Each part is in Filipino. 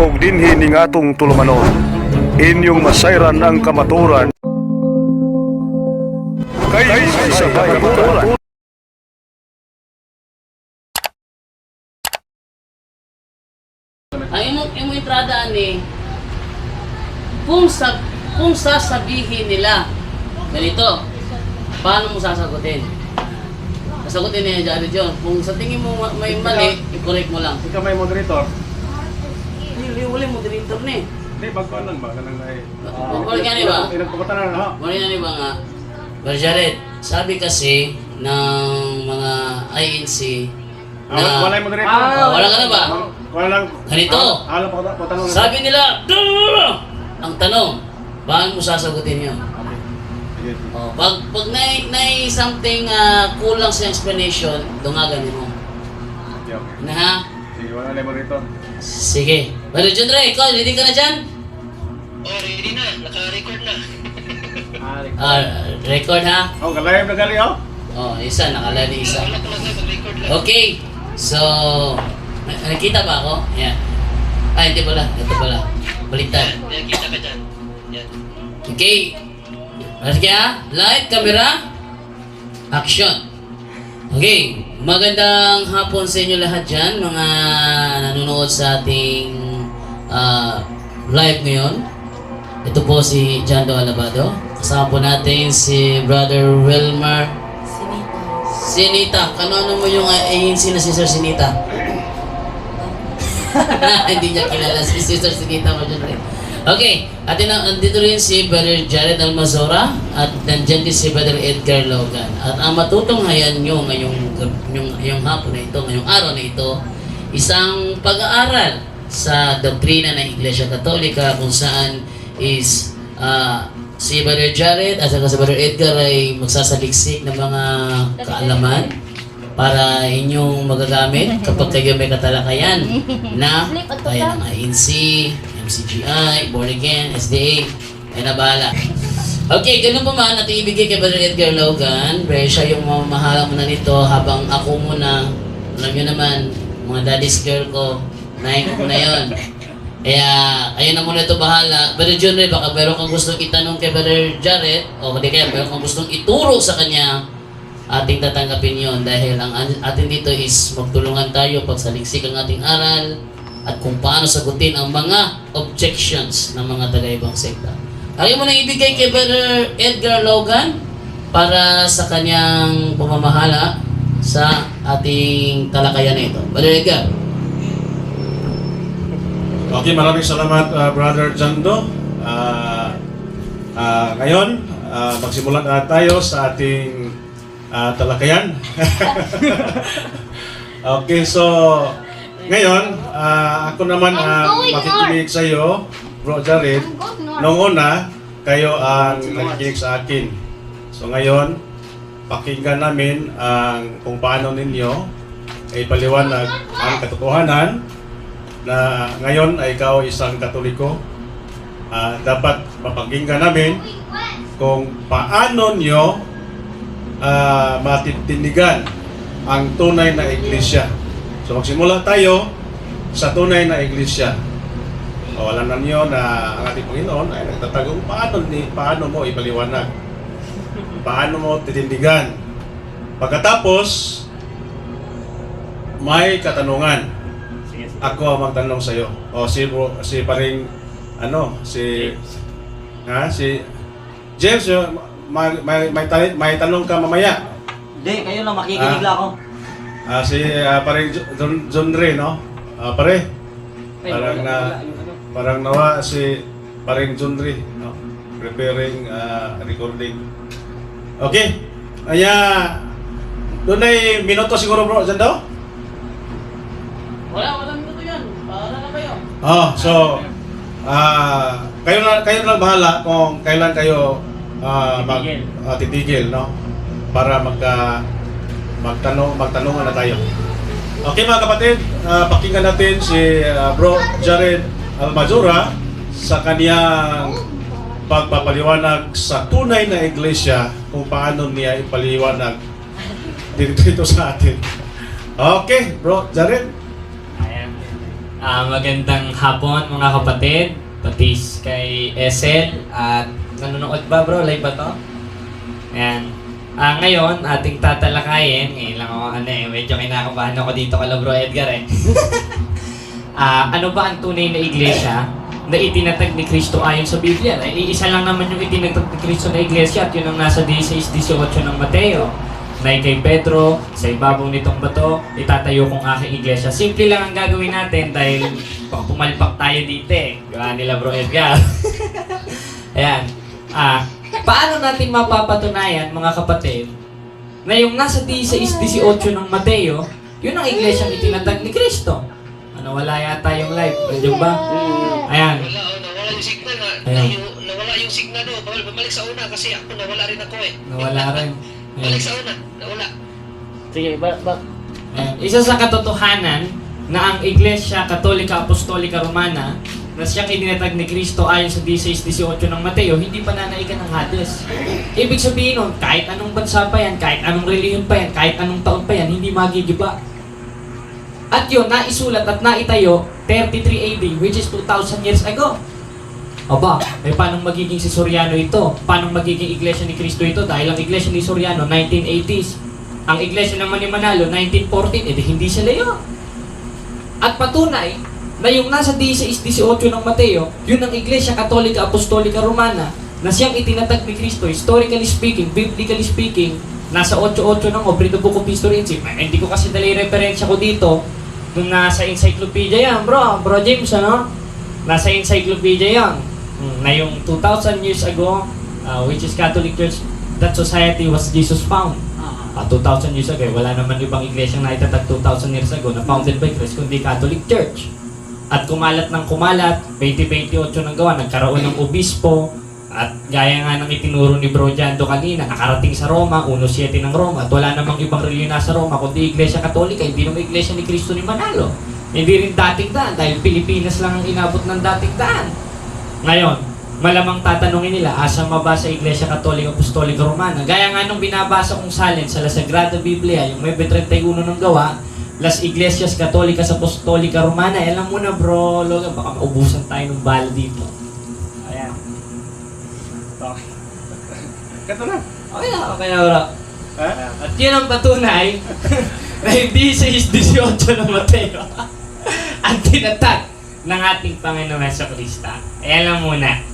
og dinhi ning atong tulumanon. Inyong masayran ang kamaturan kay sa kamaturan. Ang imong entrada ni kung sasabihin nila ganito, paano mo sasagutin? Sasagutin niya Jared yun. Kung sa tingin mo may mali, i-correct mo lang. Ikaw may moderator? Hindi, wala moderator ni. Hindi, bagkuhan lang ba? Kanang ay... Wala ka ni ba? Inagpapatan na ha? Wala ka ni ba nga? Pero Jared, sabi kasi ng mga INC na... Wala yung moderator? Wala ka na ba? Wala lang. Ganito. Alam pa tanong. Sabi nila, ang tanong, paano mo sasagutin yun? Sige. Oh, pag nay something kulang sa explanation, dungagan mo. Okay. Na ha? Sige, wala lang moderator. Sige. Pero John Ray, ikaw, ready ka na dyan? Oh, ready na. Naka-record na. Record ha? Oh, kalayam na gali oh. Oh, isa, nakalali isa. Wala ko lang na mag-record lang. Okay. So, nakita ba ako? Yan. Ay, hindi pala. Ito pala. Baliktad. Yan, kita ka dyan. Yan. Okay. Sige ha? Light, camera, action. Okay. Magandang hapon sa inyo lahat dyan, mga nanonood sa ating live ngayon. Ito po si Jando Alabado. Kasama po natin si Brother Wilmar Sinita. Kano mo yung ANC na si Sir Sinita? Hindi niya kilala si Sister Sinita mo dyan rin. Okay, at andito rin si Brother Jared Almazora at nandyan din si Brother Edgar Logan. At ang matutunghayan nyo ngayong hapon na ito, ngayong araw na ito, isang pag-aaral sa doktrina ng Iglesia Katolika kung saan is si Brother Jared at saka si Brother Edgar ay magsasaliksik ng mga kaalaman para inyong magagamit kapag kayo may katalakayan na kaya ng INC, MCGI, Born Again, SDA, ay nabahala. Okay, ganun pa man, natin ibigay kay Brother Edgar Logan, pero siya yung mamahala muna nito habang ako muna, alam nyo naman, mga daddy's girl ko, nahin ko na yun. Kaya, ayun na muna ito bahala. Brother John Ray, baka meron kang gustong itanong kay Brother Jared, o hindi kaya meron kang gustong ituro sa kanya, ating tatanggapin yon dahil ang atin dito is magtulungan tayo pagsaliksik ang ating aral at kung paano sagutin ang mga objections ng mga taga-ibang sekta. Ayaw mo nang ibigay kay Brother Edgar Logan para sa kanyang pamamahala sa ating talakayan na ito. Brother Edgar. Okay, maraming salamat Brother Jando. Ngayon, magsimulan na tayo sa ating talakayan. Okay, so ngayon, ako naman makikinig sa iyo, Bro Jared. Noong una, kayo ang nakikinig sa akin. So ngayon, pakinggan namin kung paano ninyo ay paliwanag ang katotohanan na ngayon ay ikaw isang Katoliko. Dapat mapakinggan namin kung paano nyo matitinigan ang tunay na iglesia. So magsimula tayo sa tunay na iglesia. Alam na niyo na ang ating Panginoon ay nagtatagong paano mo ipaliwanag. Paano mo titindigan. Pagkatapos, may katanungan. Ako ang magtanong sa iyo. O si paring si James, may tanong ka mamaya. Hindi, kayo lang, makikinig lang ako. Paring John Ray, no? Pare, parang nawa si paring John Ray, no? Preparing recording. Okay. Doon ay minuto siguro bro, dyan daw? Wala minuto yan. Para na kayo. So, kayo lang bahala kung kailan kayo titigil, no? Para magtanungan na tayo. Okay mga kapatid, pakinggan natin si Bro Jared Almazora sa kaniyang pagpapaliwanag sa tunay na iglesia kung paano niya ipaliwanag dito sa atin. Okay, Bro Jared. Magandang hapon mga kapatid, pati kay Esel at nanonood ba bro? Live ba to? Ayan. Ngayon, ating tatalakayin, ngayon lang ako medyo kinakabahan ako dito kala bro Edgar eh. Ano ba ang tunay na iglesia na itinatag ni Kristo ayon sa Biblia? Iisa lang naman yung itinatag ni Kristo na iglesia at yun ang nasa 16-18 ng Mateo. Na kay Pedro, sa ibabaw nitong bato, itatayo kong aking iglesia. Simple lang ang gagawin natin dahil baka pumalpak tayo dito eh. Gawa nila bro Edgar. Ayan. Paano natin mapapatunayan mga kapatid na yung nasa 16-18 ng Mateo, yun ang iglesyang itinatag ni Kristo? Ano, wala yata yung live. Medyo ba? Ayan. Nawala yung signal na. Ayan. Nawala yung signal no. Bumalik sa una kasi ako nawala rin ako eh. Nawala rin. Balik sa una. Nawala. Sige, ba? Ayan. Isa sa katotohanan na ang Iglesia Katolika Apostolika Romana na siyang itinatag ni Kristo ayon sa 16-18 ng Mateo, hindi pa nanaigan ng Hades. Ibig sabihin nun, kahit anong bansa pa yan, kahit anong relihiyon pa yan, kahit anong taon pa yan, hindi magigiba. At yun, naisulat at naitayo 33 AD, which is 2,000 years ago. Aba, paano magiging si Soriano ito? Paano magiging Iglesia ni Kristo ito? Dahil ang Iglesia ni Soriano, 1980s. Ang Iglesia naman ni Manalo, 1914, hindi sila yun. At patunay, na yung nasa 16-18 ng Mateo, yun ang Iglesia Katolika Apostolika Romana, na siyang itinatag ni Kristo, historically speaking, biblically speaking, nasa 8-8 ng Obre the Book of History. Hindi ko kasi dali referensya ko dito, nung nasa encyclopedia yan, bro James, ano? Nasa encyclopedia yan, na yung 2,000 years ago, which is Catholic Church, that society was Jesus found. 2,000 years ago, wala naman ibang iglesyang naitatag 2,000 years ago na founded by Christ, kundi Catholic Church. At kumalat ng kumalat, 2028 ng gawa, nagkaroon ng obispo, at gaya nga ng itinuro ni Bro Jando kanina, nakarating sa Roma, 1-7 ng Roma, at wala namang ibang reliyon sa Roma, kundi Iglesia Katolika, hindi naman Iglesia ni Kristo ni Manalo. Hindi rin dating daan, dahil Pilipinas lang ang inabot ng dating daan. Ngayon, malamang tatanungin nila, asa mabasa Iglesia Katolika Apostolika Romana? Gaya nga nung binabasa kong salin sa La Sagrada Biblia, yung may 31 ng gawa, Las Iglesias Católicas Apostolica Romana. Alam mo na bro, Logan, baka maubusan tayo ng bala dito. Ayan. Okay. Kato na. Okay na bro. At yun ang patunay na hindi sa 18 ng Mateo ang tinatag ng ating Panginoon sa Krista. Ayan lang muna.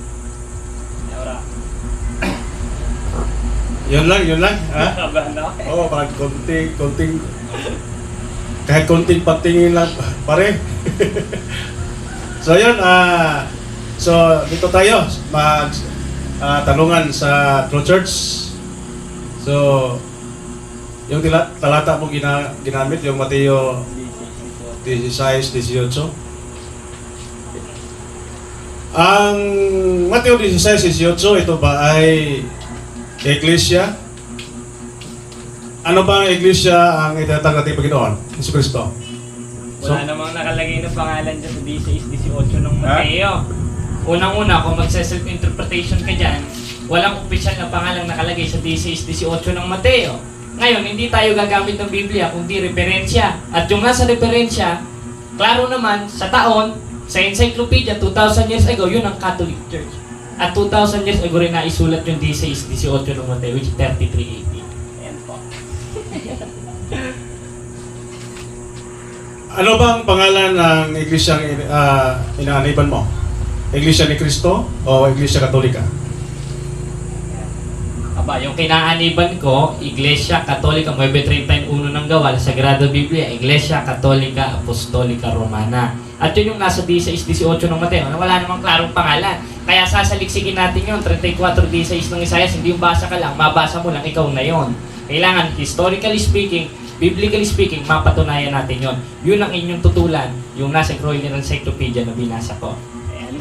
Yun lang, ha? Kabahan na ako. Oo, parang konting, kahit konting patingin lang, pare. So yun, so dito tayo, tanungan sa True Church. So, yung talata mo ginamit, yung Mateo 16-18. Ang Mateo 16-18, ito ba ay Iglesia? Ano ba ang Iglesia ang itatag natin Panginoon? Yesu Cristo. Wala namang nakalagay na pangalan dyan sa 16-18 ng Mateo. Unang-una, kung magsa-self-interpretation ka dyan, walang opisyal na pangalan nakalagay sa 16-18 ng Mateo. Ngayon, hindi tayo gagamit ng Biblia kundi referensya. At yung nasa referensya, klaro naman, sa taon, sa encyclopedia, 2,000 years ago, yun ang Catholic Church. At 2,000 years ago rin naisulat yung 16-18 ng Mateo, which is 33 AD. Ayan po. Ano bang pangalan ng Iglesia inaaniban mo? Iglesia ni Cristo o Iglesia Katolika? Aba, yung kinaaniban ko, Iglesia Katolika, 931 ng gawa, Sagrada Biblia, Iglesia Katolika Apostolika Romana. At yun yung nasa 16-18 ng Mateo, na wala namang klarong pangalan. Kaya sasaliksikin natin yun, 34-16 ng Isaias, hindi yung basa ka lang, mabasa mo lang, ikaw na yun. Kailangan, historically speaking, biblically speaking, mapatunayan natin yun. Yun ang inyong tutulan, yung nasa Croyler Encyclopedia na binasa ko. Ayan.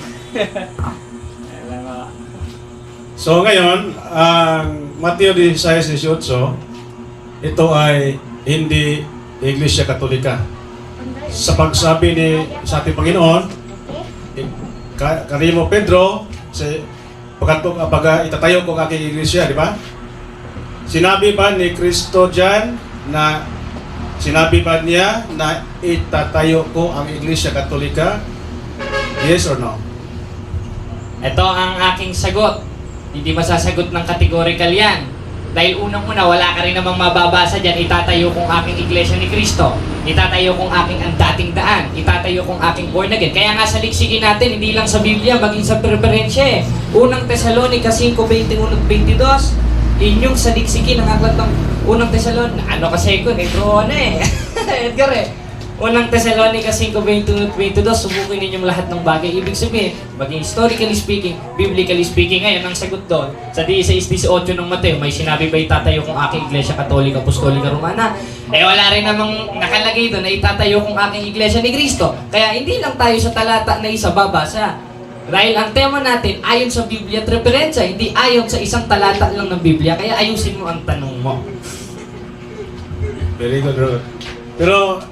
So ngayon, ang Mateo 16-18, ito ay hindi Iglesia Katolika. Sa pagsabi sa ating Panginoon, kanino Pedro, itatayo ko ang aking iglesia, di ba? Sinabi ba ni Kristo dyan na Sinabi ba niya na itatayo ko ang Iglesia Katolika? Yes or no? Ito ang aking sagot. Hindi masasagot ng categorical yan. Dahil unang-una, wala ka rin namang mababasa dyan, itatayo kong aking iglesia ni Cristo. Itatayo kong aking ang dating daan. Itatayo kong aking born again. Kaya nga sa liksikin natin, hindi lang sa Biblia, maging sa preferensya eh. Unang Tesalonica 5:21-22, inyong saliksikin ang aklat ng unang Tesalonica. Ano kasi ko, negro na eh. Edgar eh. Unang Tesalonica 5:21-22, subukin ninyong lahat ng bagay. Ibig sabihin, maging historically speaking, biblically speaking, ngayon ang sagot doon. Sa 16:18 ng Mateo, may sinabi ba itatayo kong aking iglesia Katolika, Apostolika, Romana? Eh wala rin namang nakalagay doon na itatayo kong aking iglesia ni Cristo. Kaya hindi lang tayo sa talata na isa babasa. Dahil ang tema natin, ayon sa Biblia at referensya, hindi ayon sa isang talata lang ng Biblia. Kaya ayusin mo ang tanong mo. Very good, bro. Pero,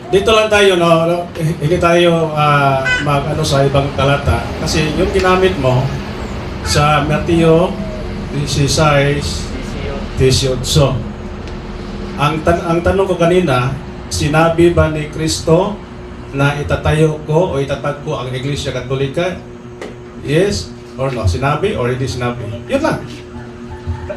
dito lang tayo, no? Hindi tayo mag-ano sa ibang talata. Kasi yung ginamit mo sa Mateo 16:18. Ang tanong ko kanina, sinabi ba ni Kristo na itatayo ko o itatag ko ang Iglesia Katolika? Yes or no? Sinabi or hindi sinabi? Yun lang.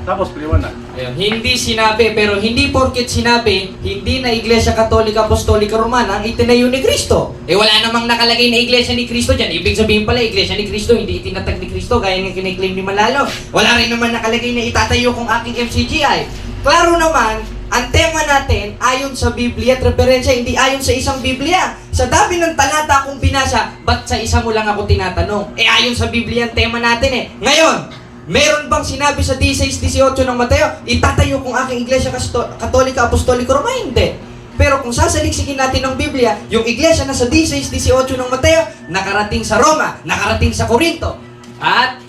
Tapos paliwanag. Ayun, hindi sinabi, pero hindi porket sinabi, hindi na Iglesia Katolika, Apostolika, Romana ang itinayo ni Kristo. Eh wala namang nakalagay na Iglesia ni Kristo dyan. Ibig sabihin pala, Iglesia ni Kristo, hindi itinatag ni Kristo, gaya ng kiniklaim ni Malalo. Wala rin naman nakalagay na itatayo kong aking MCGI. Klaro naman, ang tema natin, ayon sa Biblia at referensya, hindi ayon sa isang Biblia. Sa dami ng talata akong binasa, ba't sa isa mo lang ako tinatanong? Eh ayon sa Biblia ang tema natin eh. Ngayon, meron bang sinabi sa 16:18 ng Mateo, itatayo kong aking Iglesia Katolika, Apostolika, Romana? Hindi. Pero kung sasaliksikin natin ng Biblia, yung iglesia na sa 16:18 ng Mateo, nakarating sa Roma, nakarating sa Corinto. At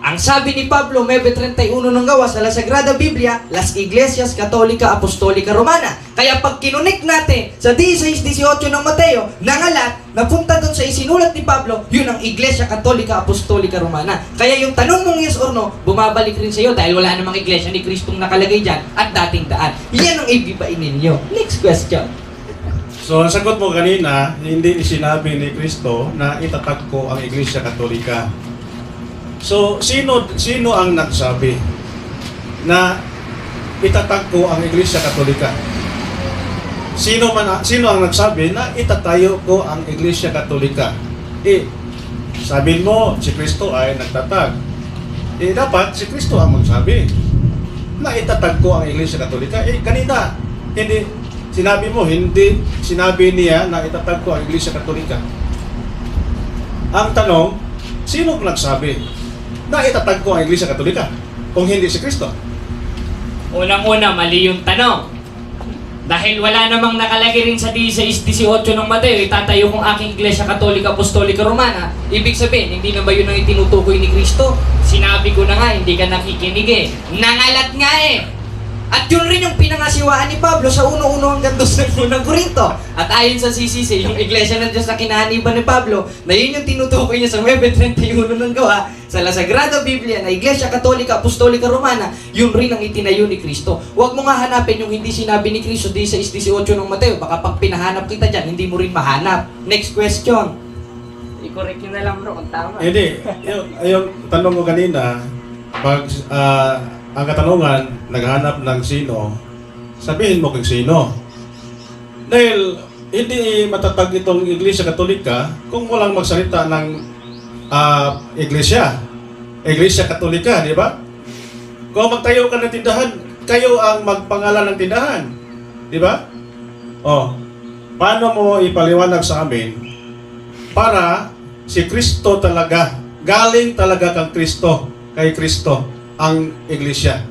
ang sabi ni Pablo, 9:31 ng gawa sa La Sagrada Biblia, Las Iglesias Katolika, Apostolika, Romana. Kaya pag kinunik natin sa 16:18 ng Mateo, nangalat, napunta doon sa isinulat ni Pablo, yun ang Iglesia Katolika, Apostolika, Romana. Kaya yung tanong mong yes or no, bumabalik rin sa iyo dahil wala namang iglesia ni Kristong nakalagay dyan at dating daan. Yan ang ibibain ninyo. Next question. So, ang sagot mo kanina, hindi sinabi ni Kristo na itatag ko ang Iglesia Katolika. So, sino ang nagsabi na itatag ko ang Iglesia Katolika? Sino ang nagsabi na itatayo ko ang Iglesia Katolika? Eh, sabi mo, si Kristo ay nagtatag. Eh, dapat si Kristo ang magsabi na itatag ko ang Iglesia Katolika. Eh, kanina, hindi sinabi mo, hindi sinabi niya na itatag ko ang Iglesia Katolika. Ang tanong, sino ang nagsabi na itatag ko ang Iglesia Katolika kung hindi si Kristo? Unang-una, mali yung tanong. Dahil wala namang nakalagay rin sa 16:18 ng Mateo, itatayo kong aking Iglesia Katolika, Apostolika, Romana. Ibig sabihin, hindi na ba yun ang itinutukoy ni Kristo? Sinabi ko na nga, hindi ka nakikinig eh. Nangalat nga eh. At yun rin yung pinangasiwaan ni Pablo sa 1:1 hanggang 2 ng unang Korinto. At ayon sa CCC, yung Iglesia ng Diyos na kinahaniban ni Pablo, na yun yung tinutukoy niya sa 9:31 ng gawa, sa La Sagrada Biblia na Iglesia Katolika, Apostolika, Romana, yun rin ang itinayo ni Kristo. Huwag mo nga hanapin yung hindi sinabi ni Kristo di sa 16:18 ng Mateo. Baka pag pinahanap kita dyan, hindi mo rin mahanap. Next question. I-correct nyo na lang bro kung tama. Hindi. Yung tanong ko kanina, pag ang katanungan, naghanap ng sino, sabihin mo kung sino. Dahil hindi matatag itong Iglesia Katolika kung walang magsalita ng Iglesia Katolika, di ba? Kung magtayo ka ng tindahan, kayo ang magpangalan ng tindahan, di ba? Oh, paano mo ipaliwanag sa amin para si Kristo talaga, galing talaga kay Kristo ang Iglesia?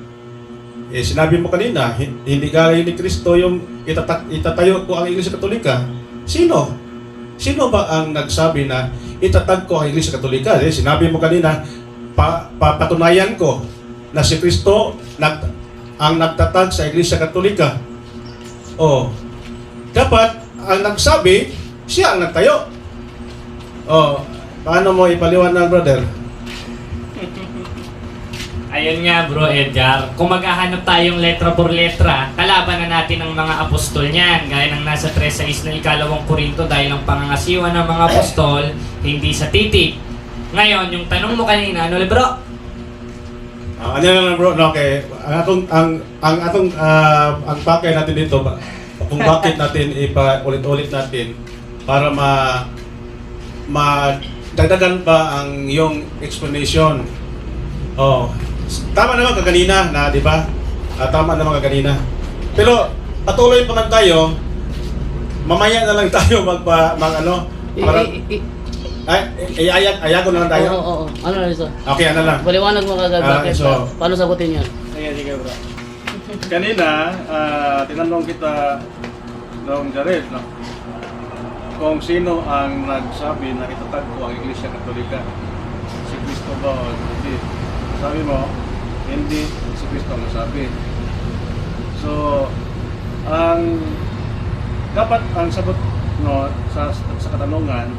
Eh, sinabi mo kanina, hindi galing ni Kristo yung itatayo ko ang Iglesia Katolika. Sino? Sino ba ang nagsabi na itatag ko ang Iglesia Katolika? Eh, sinabi mo kanina, papatunayan ko na si Kristo ang nagtatag sa Iglesia Katolika. Oh, dapat ang nagsabi, siya ang nagtayo. Oh, paano mo ipaliwanag, brother? Ayun nga bro Edgar, kung maghahanap tayong letra por letra, kalaban na natin ang mga apostol niyan. Gaya ng nasa 3.6 na ikalawang Korinto, dahil ang pangangasiwa ng mga apostol, hindi sa titik. Ngayon, yung tanong mo kanina, ano bro? Ano lang bro, no, okay. Ang pakay natin dito, kung bakit natin ipa-ulit-ulit natin para dagdagan pa ang yung explanation. Oh, tama naman kaganina na, di ba? Tama naman kaganina. Pero patuloy pa man tayo. Mamaya na lang tayo ayago na lang tayo. Oo. Ano na ito? Okay, ano lang. Paliwanag mo kagad. Bakit? so- Paano sagutin yan? Sige bro. Kanina, tinanong kita noong Jared, no? Kung sino ang nagsabi na itatag ko ang Iglesia Katolika. Si Cristo ba o hindi? Sabi mo, hindi si Cristo ang nagsabi. So, dapat ang sagot no, sa katanungan,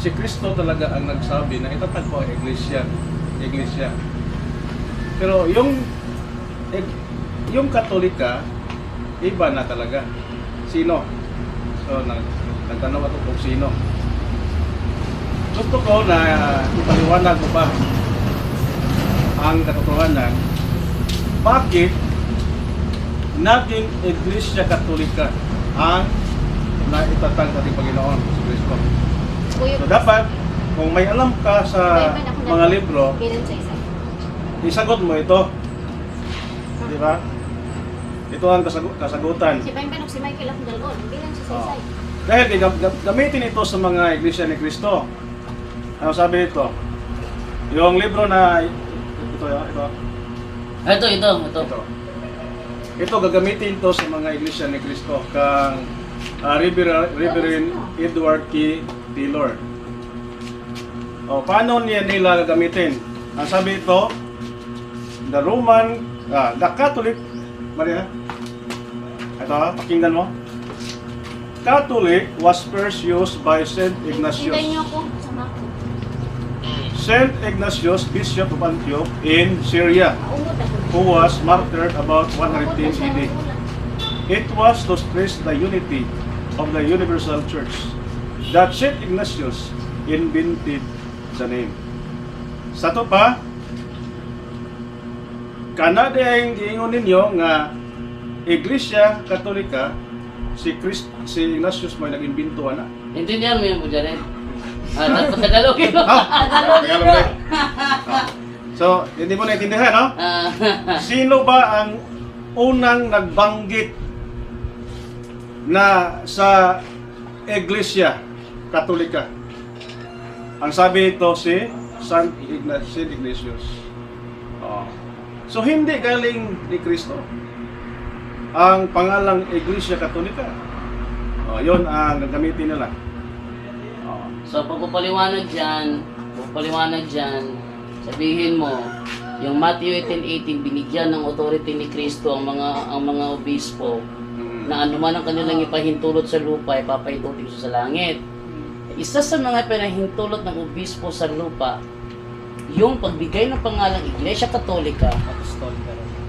si Cristo talaga ang nagsabi na itatag ko ang Iglesia. Pero yung Katolika, iba na talaga. Sino? So, nagtanong ako kung sino. Gusto ko na ipaliwanag ko pa ang katotohanan. Bakit naging Iglesia Katolika ang naitatag ating Panginoon si Kristo? So, dapat, kung may alam ka sa mga libro, isagot mo ito. Di ba? Ito ang kasagutan. Si Pempenok si Michael ang dalgon, bilang si Oh. Saysay. Dahil gamitin ito sa mga Iglesia ni Cristo. Ano sabi ito? Yung libro na ito. Ito gagamitin ito sa mga Iglesia ni Cristo kang Reverend Edward K. Taylor. O, paano nila gagamitin? Ang sabi ito, the Catholic, Maria, ito pakinggan mo. Catholic was first used by Saint Ignatius. Hintayin niyo ako sa mako. Saint Ignatius, Bishop of Antioch in Syria, Maungod ako. who was martyred about 110 AD. It was to stress the unity of the Universal Church that Saint Ignatius invented the name. Sa to pa, kanadeng giingon ninyo nga Iglesia Katolika, si Ignatius may nag-imbento na. Intindihan mo yan po, Jared. Dapat Tagalogin mo. Tagalog rin. So, hindi mo naintindihan, no? Sino ba ang unang nagbanggit na sa Iglesia Katolika? Ang sabi ito si Saint Ignatius. Oh. So, hindi galing ni Kristo ang pangalang Iglesia Katolika. Oh, yun ang gagamitin nila. Oh. So, pagpapaliwanag dyan, sabihin mo, yung Matthew 18:18, binigyan ng authority ni Kristo ang mga obispo na anuman ang kanilang ipahintulot sa lupa, ipapahintulot sa langit. Isa sa mga pinahintulot ng obispo sa lupa, yung pagbigay ng pangalang Iglesia Katolika,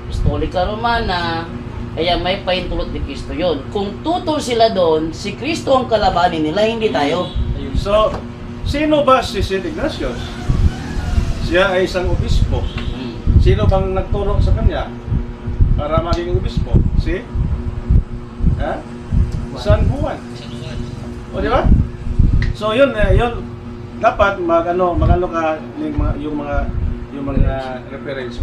Apostolika Romana, kaya may pahintulot ni Kristo yon. Kung tutol sila doon, si Kristo ang kalabanin nila, hindi tayo. So, sino ba si Saint Ignatius? Siya ay isang obispo. Sino bang nagturo sa kanya para maging obispo? Si San Juan. O di ba? So yun dapat magano ka yung mga reference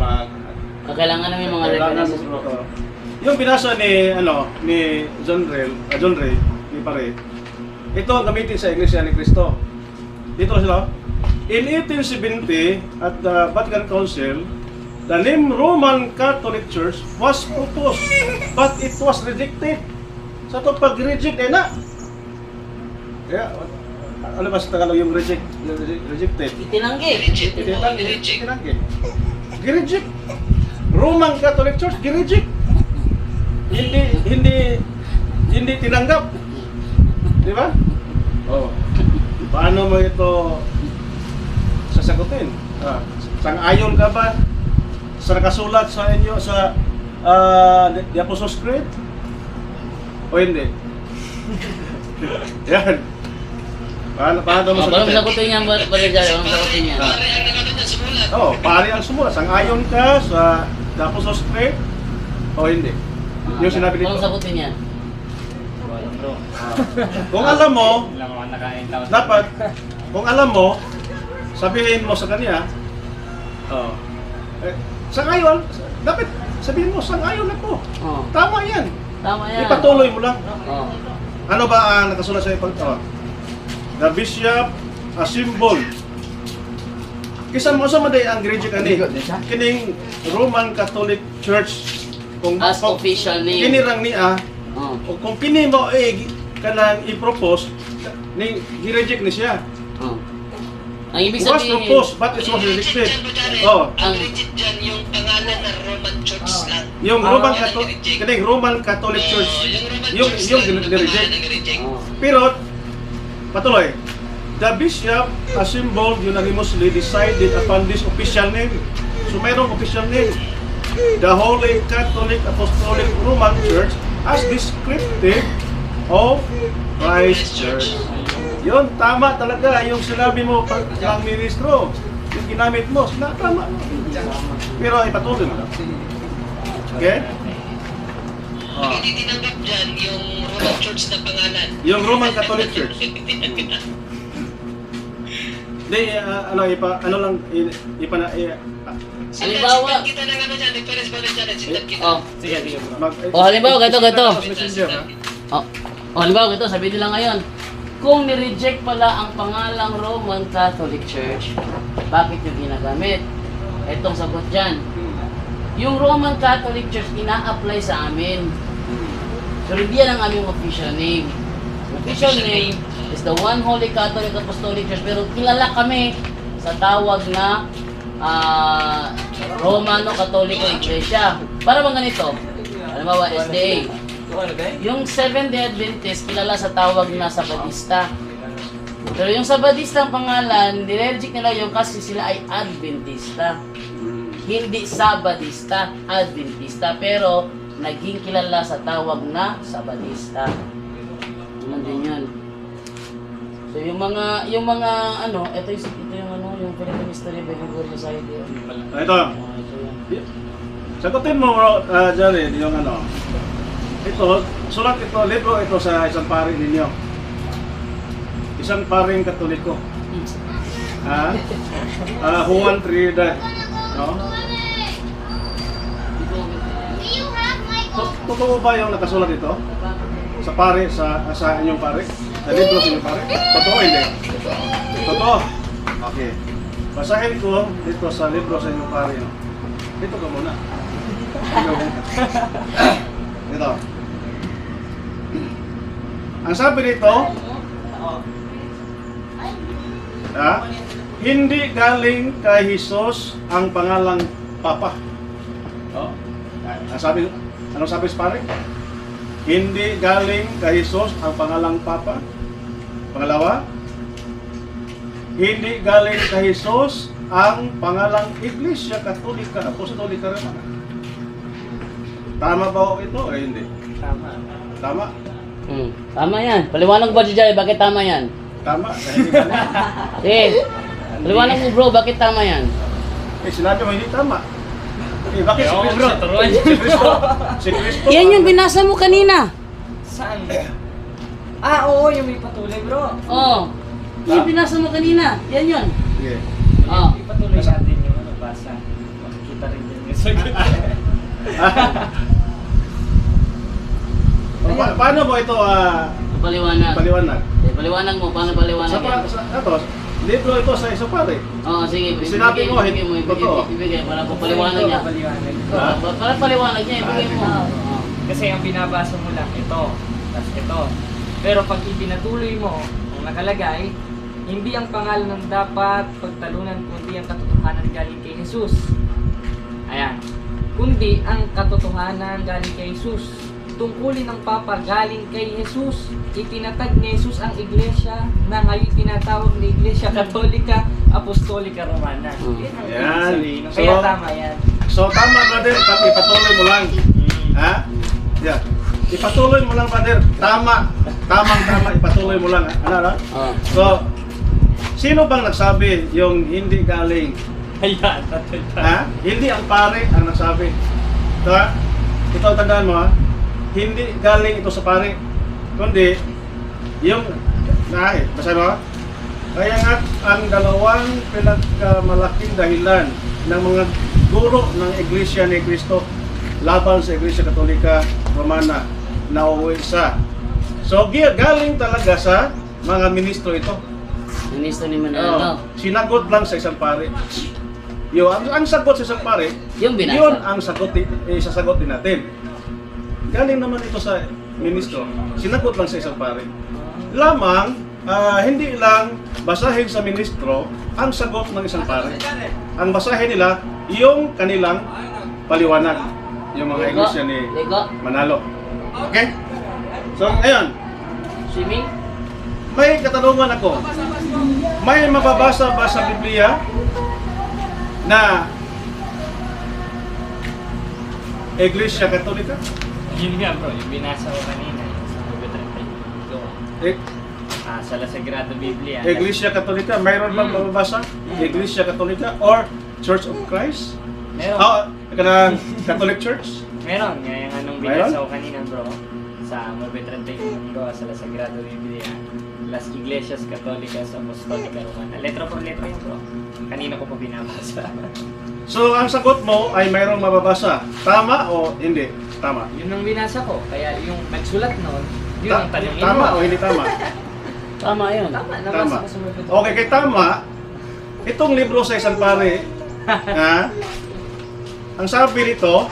Kailangan namin mga references, bro. Yung binasa ni John Ray ni Pare. Ito ang gamitin sa Iglesia ni Cristo. Dito sila. In 1870 at the Vatican Council, the name Roman Catholic Church was proposed, but it was rejected. Sa to pag-reject na. Kaya ano ba sa Tagalog yung rejected? Itinanggi. Itinanggi. Gireject. Roman Catholic Church gireject. Hindi tinanggap. Di ba? Oh. Paano mo ito sasagutin? Sang-ayon ka ba sa nakasulat sa inyo sa the Apostles' Creed? O hindi? Yan. Paano mo Parang sagutin? sagutin niya, Brother Jared, parang sagutin niya. Pare ang nakano dyan sumulat. Oo, pare ang sumulat. Sang-ayon ka sa the Apostles' Creed? O hindi? Yung sinabi Parang dito. sagutin niya. Kung alam mo, Lang ako nakain tao. dapat, kung alam mo, sabihin mo sa kanya, oh, sang-ayon, dapat sabihin mo, sang-ayon ako. Oh, Tama yan. tama yan. Ipatuloy mo lang. Oh. Ano ba ang nakasulat sa ipag... Oh. The bishop, a symbol. Kisa mo sa maday ang Greek kining Roman Catholic Church. Kung As official name. kinirang niya, Oh. o kung kini mo kanang i-propose, ni gi-reject ni siya. Oh. Ang ibig Was sabihin, proposed, but it was rejected. Oh, Ang legit dyan yung pangalan ng Roman Church lang. yung Roman Catholic, kining Roman Catholic Church, Yung yung Roman Church lang ang ni-reject. pangalan ng reject. Oh. Pero, patuloy, the bishop assembled unanimously decided upon this official name. So mayroong official name. The Holy Catholic Apostolic Roman Church as descriptive of Christ Church. Yun, tama talaga yung sinabi mo pag ang ministro. Yung ginamit mo, tama. Pero ipatuloy mo lang. Okay? Oh. Hindi tinanggap dyan yung Roman Church na pangalan. Yung Roman Catholic Church. Hindi, ano lang, Halimbawa- Sintat kita ng ano dyan, difference ba rin dyan? Sintat kita. Oh. Sige, sige bro. Oh, halimbawa, ganito. Messenger, ha? Oh. Oh, halimbawa, ito, sabihin nila ngayon, kung nireject pala ang pangalang Roman Catholic Church, bakit yung ginagamit? Itong sagot dyan. Yung Roman Catholic Church, ina-apply sa amin. So, hindi yan ang aming official name. Official name is the One Holy Catholic Apostolic Church, pero kilala kami sa tawag na Romano Katoliko Iglesia. Para bang ganito? Halimbawa, SDA. Yung Seventh-day Adventist, kilala sa tawag na Sabadista. Pero yung Sabadista ang pangalan, nireject nila yung kasi sila ay Adventista. Hindi Sabadista, Adventista. Pero naging kilala sa tawag na Sabadista. Yun din yun. So yung mga ano, ito yung ano, yung Philippine History by Gregorio Society. Ito. Sagutin mo, Jared, yung ano. Ito, sulat ito, libro ito sa isang pari ninyo. Isang paring Katoliko. Juan Trinidad. No? Totoo ba yung nakasulat ito? Sa pare, sa inyong pare? Sa libro sa inyong pare? Totoo, hindi? Totoo. Okay. Basahin ko dito sa libro sa inyong pare. No? Dito ka muna. Ito. Ang sabi dito, hindi galing kay Jesus ang pangalang Papa. Oh. Anong sabi sa pare? Hindi galing kay Jesus ang pangalang Papa. Pangalawa, hindi galing kay Jesus ang pangalang Iglesia Katolika Apostolika Romana. Tama ba ito o hindi? Tama. Tama? Tama yan. Paliwanag ba dyan, bakit tama yan? Tama? Dahil hindi galing. Paliwanag mo bro, bakit tama yan? Sinabi mo hindi tama. Bakit si Ewan ko, Pedro? sa turuan. Si Cristo? Si Cristo? Yan yung binasa mo kanina. Saan? Oo, yung may patuloy bro. Oh. Yung binasa mo kanina. Yan yun. Sige. Oh. Ipatuloy natin yung ano, basa. Makikita rin din yung sagot. Paano mo ito Paliwanag. paliwanag? Paliwanag mo, paano paliwanag yan? Libro ito sa isa pare. Oo, sige. Sinabi mo, ibigay mo, totoo. ibigay. Para po paliwanag niya. Paliwanag. Para paliwanag niya, ibigay mo. Oo. Kasi ang binabasa mo lang ito, tapos ito. Pero pag ipinatuloy mo ang nakalagay, hindi ang pangalan ng dapat pagtalunan, kundi ang katotohanan galing kay Jesus. Ayan. Kundi ang katotohanan galing kay Jesus. Tungkulin ng Papa galing kay Jesus. Itinatag ni Jesus ang iglesia na ngayon tinatawag na Iglesia Katolika Apostolika Romana. Mm. Yan ang Yan. ibig sabihin. So, Kaya tama yan. So tama brother, ipatuloy mo lang. Ha? Yeah. Ipatuloy mo lang brother. Tama, ipatuloy mo lang. Ano? Oh. So, sino bang nagsabi yung hindi galing? Ayan. Ha? Hindi ang pare ang nagsabi. Ito ha? Ito ang tandaan mo ha? Hindi galing ito sa pare. Kundi, yung, basta mo ha? Kaya nga, ang dalawang pinakamalaking dahilan ng mga guro ng Iglesia ni Cristo laban sa Iglesia Katolika Romana na sa. So, galing talaga sa mga ministro ito. Ministro ni Manalo. Sinagot lang sa isang pare. Ang sagot sa isang pare, Yung binasa. yun ang sagot, isasagot din natin. Galing naman ito sa ministro. Sinagot lang sa isang pare. Lamang, hindi lang basahin sa ministro ang sagot ng isang pare. Ang basahin nila, yung kanilang paliwanag. Yung mga iglesia ni Ligo. Manalo. Okay? So, ayun. Swimming. May katanungan ako. May mababasa ba sa Biblia na Iglesia Katolika? Yun nga bro, yung binasa ko kanina, yung sa Nuevo 32. Sa La Sagrada Biblia. Iglesia Katolika, mayroon bang mababasa? Iglesia Katolika or Church of Christ? Meron. Kanang Catholic Church? Meron, yung anong binasa ko kanina bro, sa Nuevo 32, sa La Sagrada Biblia. Las Iglesias Católicas Apostolica Romana. Letra por letra yun bro. Kanina ko pa binabasa. So, ang sagot mo ay mayroong mababasa. Tama o hindi? Tama. Yun ang binasa ko. Kaya yung nagsulat noon, yun ang tanongin mo. Tama o hindi tama? Tama yun. Tama, Tama. nabasa ko sa Nuevo 32. Okay, kay tama, itong libro sa isang pare, ang sabi nito,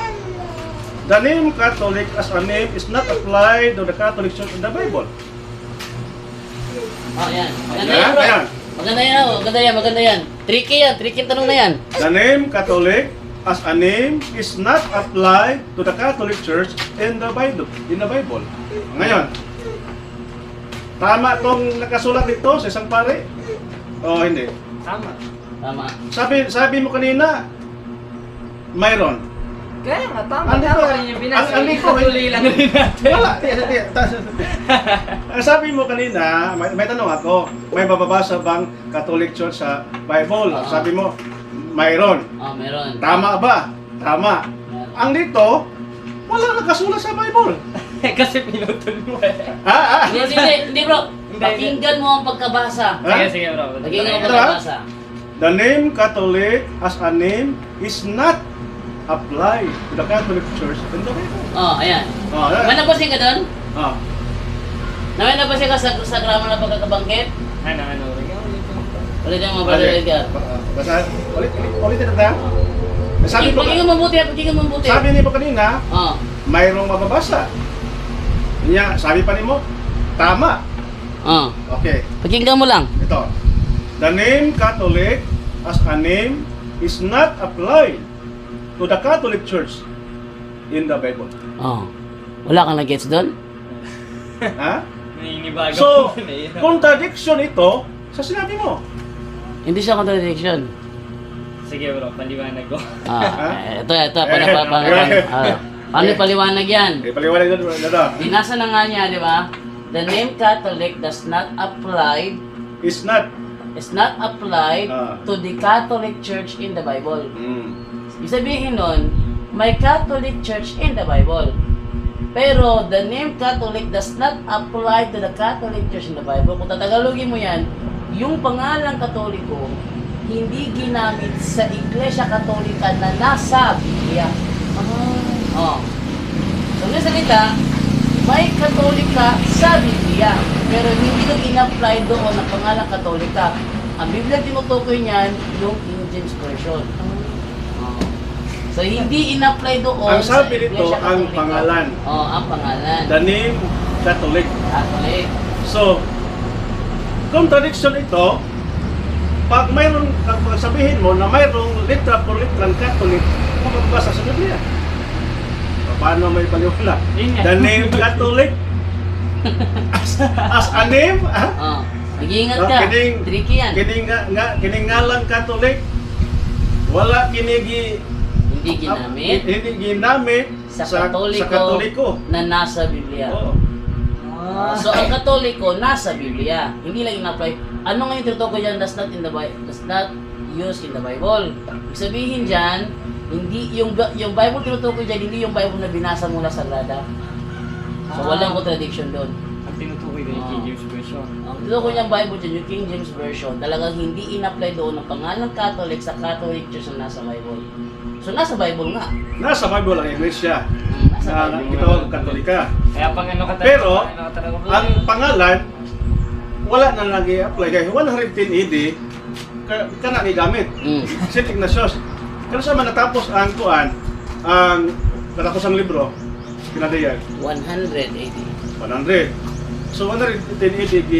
the name Catholic as a name is not applied to the Catholic Church in the Bible. Oh, yan. Maganda yan, bro. Ayan. Maganda yan. Tricky yan. Tricky yung tanong na yan. The name Catholic as a name is not applied to the Catholic Church in the Bible. Ngayon, tama tong nakasulat dito sa isang pare? O hindi? Tama. Tama. Sabi mo kanina, mayroon. Kaya nga, tama. Andito, Tama rin yung binasa. andito, Patuloy lang rin natin. Wala. Ang sabi mo kanina, may tanong ako, may mababasa bang Catholic Church sa Bible? Oo. Sabi mo, mayroon. Oh, meron. Tama ba? Tama. Ang dito, wala nakasulat sa Bible. Kasi pinutol mo eh. Hindi bro. Pakinggan mo ang pagkabasa. Ha? Sige bro. Pakinggan mo ang Ito, ha? pagkabasa. The name Catholic as a name is not applied to the Catholic Church in the Bible. Oh, ayan. Oh, May napasin ka doon? Oh. May napasin ka sa grammar na pagkakabangkit? Ano? Ulit yung mga brother Edgar. Basta, ulit na tayo. Sabi mo, Pakinggan mo mabuti. sabi niyo pa kanina, Oh. mayroong mababasa. Niya, sabi pa niyo mo, tama. Oh. Okay, Pakinggan mo lang. ito. The name Catholic as a name is not applied to the Catholic Church in the Bible. Oh. Wala kang nag-gets doon? Ha? Naninibago So, ko na yun. contradiction ito sa sinabi mo. Hindi siya contradiction. Sige bro, paliwanag ko. Ito. Paano paliwanag yan? Paliwanag doon. Binasa na nga niya, di ba? The name Catholic does not apply, Is not. to the Catholic Church in the Bible. Mm. Ibig sabihin nun, may Catholic Church in the Bible. Pero the name Catholic does not apply to the Catholic Church in the Bible. Kung tatagalogin mo yan, yung pangalang Katoliko, hindi ginamit sa Iglesia Katolika na nasa Biblia. Oh. So, may salita, may Katolika sa Biblia, pero hindi ito in-apply doon ang pangalang Katolika. Ang Biblia tinutukoy niyan, yung King James Version. Oh. So, hindi in-apply doon Ang sabi sa dito, Iglesia ang Katolika. pangalan. Oh, ang pangalan. The name Catholic. Catholic. So, contradiction ito, pag mayroong, pag sabihin mo na mayroong litra por litrang Catholic, mapapabasa sa Biblia. Paano may paliwala? Yun nga. The name Catholic as a name, Oh. Mag-iingat ka. Tricky yan. kining ngalan Catholic, wala kinigi Hindi ginamit Hindi ginamit sa sa Katoliko. na nasa Biblia. Oo. So ang Katoliko nasa Biblia, hindi lang in-apply. Ano nga yung tinutukoy dyan, does not used in the Bible. Ibig sabihin dyan, hindi yung Bible tinutukoy dyan, hindi yung Bible na binasa mula sa Lada. So walang contradiction doon. Ang tinutukoy din yung King James Version. Ang tinutukoy niyang Bible dyan, yung King James Version, talagang hindi in-apply doon ang pangalan Catholic sa Catholic Church na nasa Bible. So nasa Bible nga. Nasa Bible ang Iglesia. Nasa Na Bible. ito ang Katolika. Kaya pang ano ka Pero, ang pangalan, wala na lagi apply. Kaya 110 AD, ka na gamit. St. Ignatius. Kaya sa natapos ang kuan, ang natapos ang libro, kinadayan, 180. 100. So 110 AD,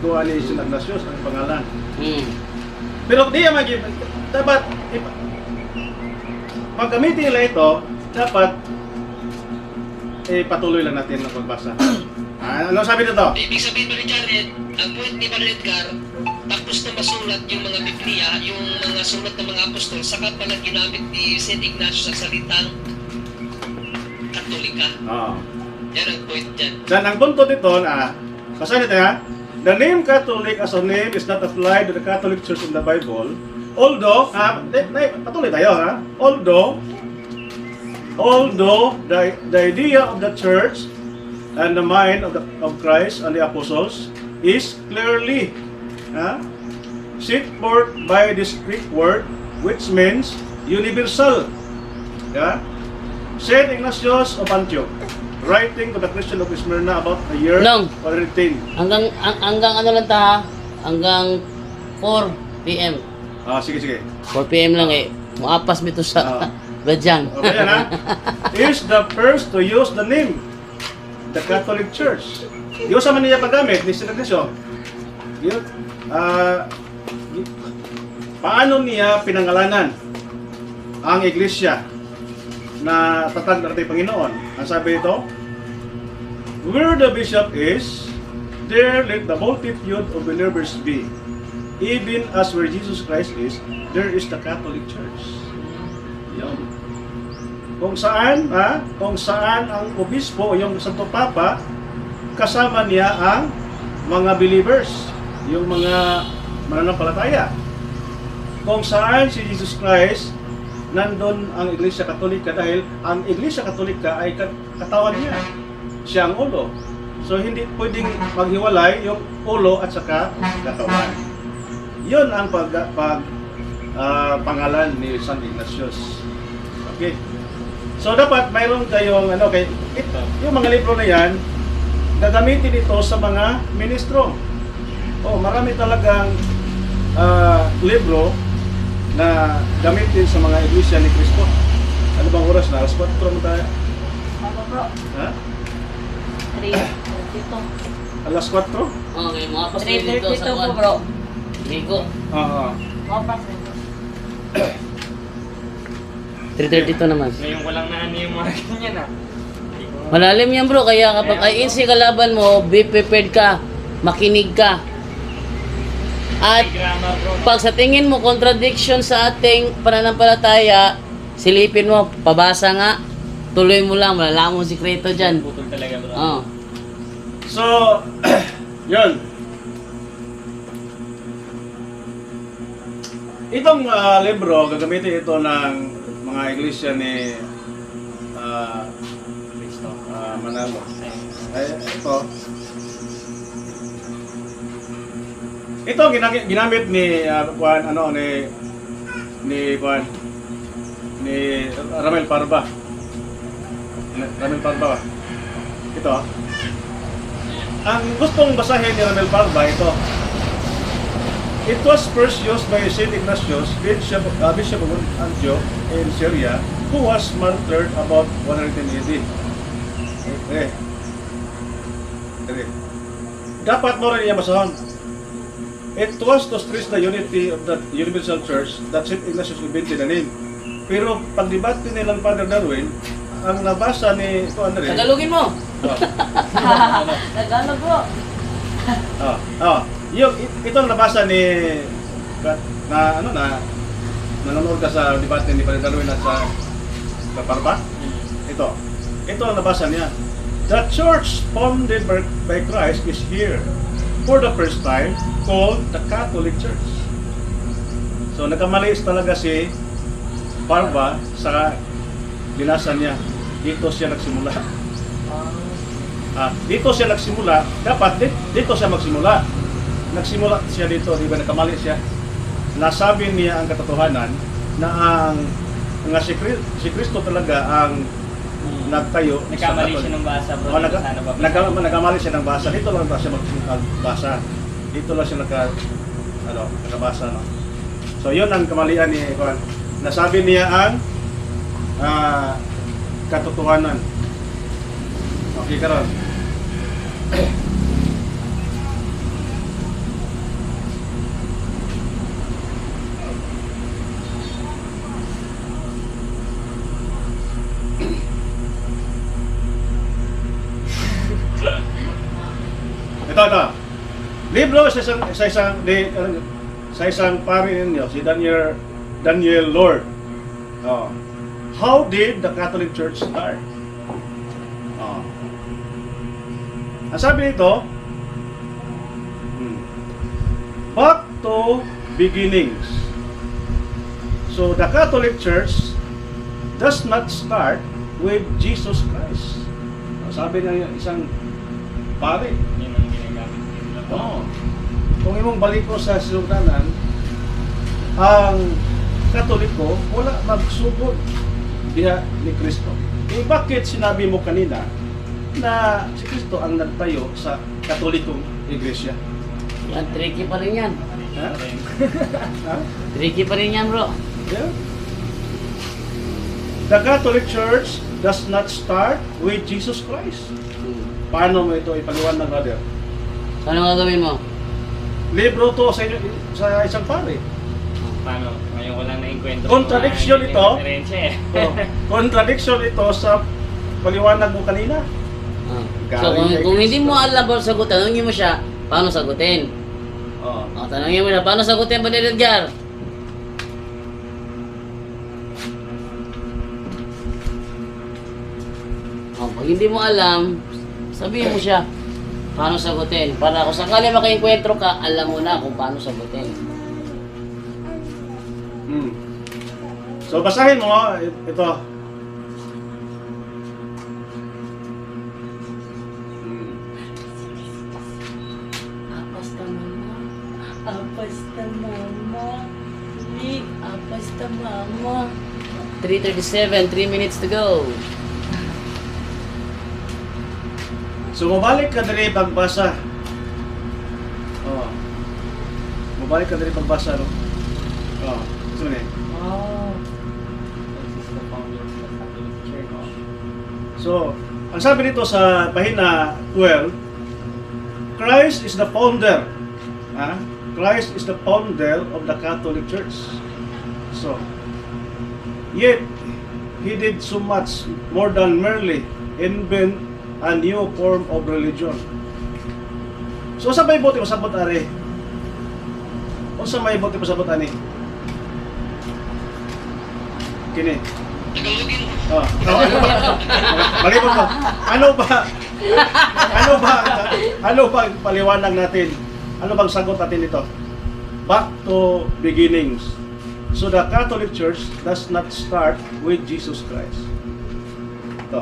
kuan ni St. Ignatius ang pangalan. Pero di naman, dapat, pag gamitin nila ito, dapat, patuloy lang natin ang pagbasa. Ano sabi nito? Ibig sabihin ba ni Jared, ang point ni Brother Edgar, tapos na masulat yung mga Biblia, yung mga sulat ng mga apostol, saka pala ginamit ni St. Ignatius sa salitang Katolika. Oo. Yan ang point dyan. Dan ang punto dito na, basahin natin ha, the name Catholic as a name is not applied to the Catholic Church in the Bible, although, patuloy tayo ha, although the idea of the Church and the mind of Christ and the apostles is clearly set forth by this Greek word, which means universal. Saint Ignatius of Antioch, writing to the Christian of Smyrna about the year Nong. 110. Hanggang ano lang ta ha? Hanggang 4 PM. Sige. 4 PM lang Muapas mito sa Badyang. Okay yan ha. Is the first to use the name, the Catholic Church. Diyos naman niya paggamit ni St. Ignatius. Paano niya pinangalanan ang iglesia na tatag ng ating Panginoon? Ang sabi ito, where the bishop is, there let the multitude of believers be. Even as where Jesus Christ is, there is the Catholic Church. Yun. Kung saan ang obispo, yung Santo Papa, kasama niya ang mga believers, yung mga mananampalataya. Kung saan si Jesus Christ, nandun ang Iglesia Katolika dahil ang Iglesia Katolika ay katawan niya. Siya ang ulo. So hindi pwedeng maghiwalay yung ulo at saka katawan. Yun ang pangalan ni St. Ignatius. Okay. So dapat mayroon kayong yung mga libro na yan, gagamitin ito sa mga ministro. Marami talagang libro na gamitin sa mga iglesia ni Cristo. Ano bang oras na? Alas 4 mo tayo? Ako bro. Ha? 3:32. Alas 4? Okay, muapas din dito sa 3:32 po bro. Miko. Oo. Mapas dito. 3:32 naman. Ngayon ko lang na ano yung mga ganyan Malalim yan bro, kaya kapag INC kalaban mo, be prepared ka, makinig ka. At grammar bro. pag sa tingin mo contradiction sa ating pananampalataya, silipin mo, pabasa nga, tuloy mo lang, malalaman mo sikreto dyan. Putol talaga bro. Oh. So, yun. Itong libro, gagamitin ito ng mga iglesia ni Cristo. Manalo. Ito. Ito ginamit ni Juan ni Ramel Parba. Ramel Parba ba? Ito. Ang gustong basahin ni Ramel Parba ito. It was first used by St. Ignatius, Bishop of Antioch in Syria, who was martyred about 110 AD. Dapat mo rin niya basahon. It was to stress the unity of the Universal Church that St. Ignatius invented the name. Pero pagdebate nilang Father Darwin, ang nabasa ni Andre. Tagalogin mo. Tagalog bro. Itong nabasa ni nanonood ka sa debate ni Father Darwin at sa Barba? Ito. Ito ang nabasa niya. The church founded by Christ is here for the first time called the Catholic Church. So nagkamali talaga si Barba sa binasa niya. Dito siya nagsimula. Dito siya nagsimula. Dapat dito siya magsimula. Nagsimula siya dito, di ba nagkamali siya? Nasabi niya ang katotohanan na nga si Kristo talaga ang nagtayo. Nagkamali siya ng basa, bro. Nagkamali siya ng basa. Dito lang siya magbasa. Dito lang siya nakabasa. No? So yun ang kamalian ni Juan. Nasabi niya ang katotohanan. Okay, karon. Ito. Libro sa isang pari ninyo, si Daniel Lord. How did the Catholic Church start? Ang sabi nito, back to beginnings. So the Catholic Church does not start with Jesus Christ. Sabi ng isang pari. Kung imong balik ko sa silugdanan, ang Katoliko wala magsugod diha ni Kristo. Bakit sinabi mo kanina na si Kristo ang nagtayo sa Katolikong Iglesia? Yan, tricky pa rin yan. Ha? Tricky pa rin yan, bro. Yeah. The Catholic Church does not start with Jesus Christ. Paano mo ito ipaliwanag, brother? Ano gagawin mo? Libro to sa isang pare. Paano? Ngayon ko lang na-enkwentro. Contradiction ito. Eh. Contradiction ito sa paliwanag mo kanina. So kung hindi mo alam ba sagot, tanongin mo siya, paano sagutin? Tanongin mo siya, paano sagutin ba ni Edgar? Pag hindi mo alam, sabihin mo siya, paano sagutin? Para kung sakali makainkwentro ka, alam mo na kung paano sagutin. So basahin mo ito. Apasta mama, apasta mama, apasta mama. 3:37, 3 minutes to go. So mabalik ka diri pagbasa. Mabalik ka diri pagbasa, no? Sino ni? So, ang sabi dito sa pahina 12, Christ is the founder. Christ is the founder of the Catholic Church. So, yet, He did so much more than merely invent a new form of religion. So, sa may buti masabot ari? O sa may buti masabot ani? Kini. Tagalogin. Malibot ko. Ano ba paliwanag natin? Ano bang sagot natin dito? Back to beginnings. So the Catholic Church does not start with Jesus Christ. Ito.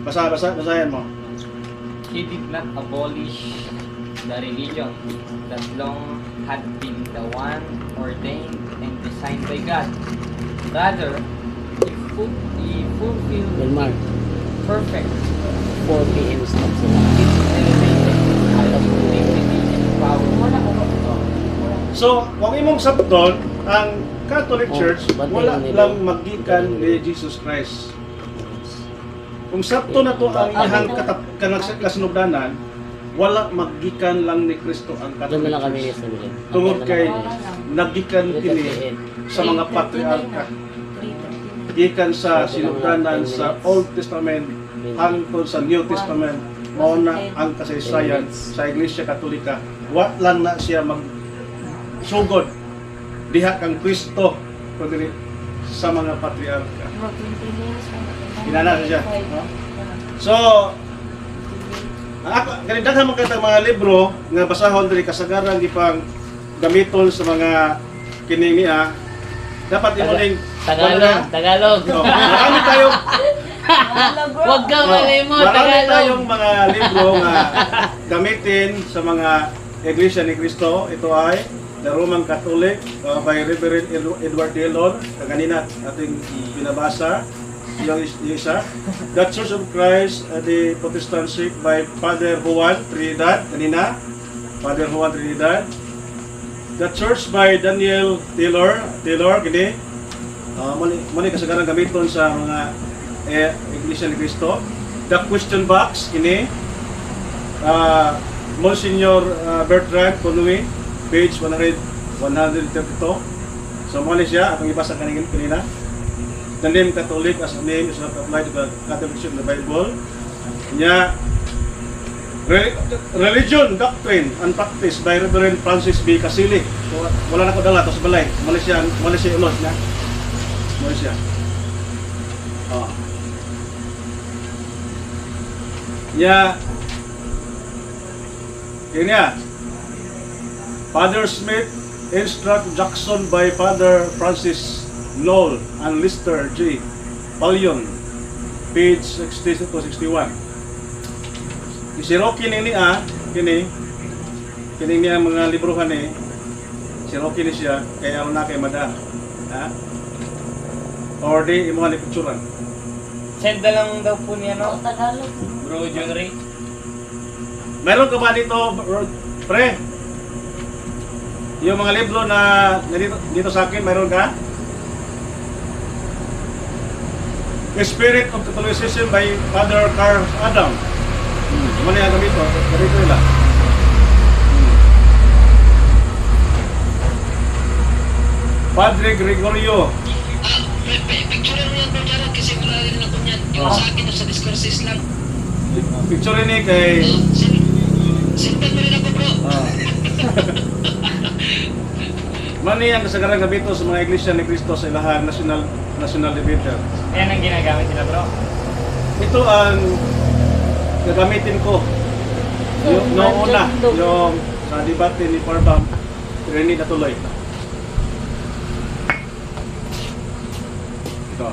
Basahin mo. He did not abolish the religion that long had been the one ordained and designed by God. Rather, he fulfilled Wilmar, perfect 4 p.m. stop sila. its elevated out of dignity and power. So, kung imong sabton, ang Catholic Church wala lang magikan ni Jesus Christ. Kung sabto na to ang ihang kasinugdanan, wala magikan lang ni Kristo ang Doon Catholic na lang kami Church. sa Tungod kay nagikan kini sa mga patriarka. Gikan sa sinugdanan sa Old Testament hangtod sa New Testament mao na ang kasaysayan sa Iglesia Katolika. Wa lang na siya sugod diha kang Kristo kundi sa mga patriarka. Inana siya, no? So, ako ganidaghan man kay mga libro nga basahon diri kasagaran gipang gamiton sa mga kining niya. Dapat imo ning Tagalog. No, marami tayong Huwag ka malimot, marami Tagalog. tayong mga libro nga gamitin sa mga Iglesia ni Cristo. Ito ay The Roman Catholic by Reverend Edward Taylor. Kanina ating pinabasa yung isa. The Church of Christ, the Protestantic by Father Juan Trinidad. Kanina, Father Juan Trinidad. The Church by Daniel Taylor, gini. Muna kasagaran gamiton sa mga Iglesia ni Cristo. The Question Box, gini. Monsignor Bertrand Conway, page 132. So muna siya, atong ibasa kanina. The name Catholic as a name is not applied to the Catholic Church in the Bible. Nya, Religion, Doctrine, and Practice by Reverend Francis B. Casili. So, wala na ko dala, ito sa balay. Malaysia ulod niya. Malaysia. Oh. Nya, yun niya. Father Smith, Instruct Jackson by Father Francis Lowell and Lister J. Pallion, page 60 to 61. Isiroki ni kini niya mga librohan ni siroki ni siya kaya ano na kay mada. Ha? Or di imo ni picturean. Send na lang daw po niya, no? Tagalog. Bro John Ray. Meron ka ba dito, pre? Yung mga libro na dito sa akin, meron ka? The Spirit of Catholicism by Father Carl Adam. Ano niya gamito? Gamito nila. Padre Gregorio. Picture mo yan, Bro Jared, kasi wala rin ako niyan. Yung sa akin, sa discourses lang. Picture ni kay... Sintan mo rin ako, bro. Mani ang kasagaran gamito sa mga Iglesia ni Cristo sa ilahang national debater. Ayan ang ginagamit nila, bro. Ito ang gagamitin ko. Yung noong una, yung sa debate ni Parbam, Rene Natuloy. Ito.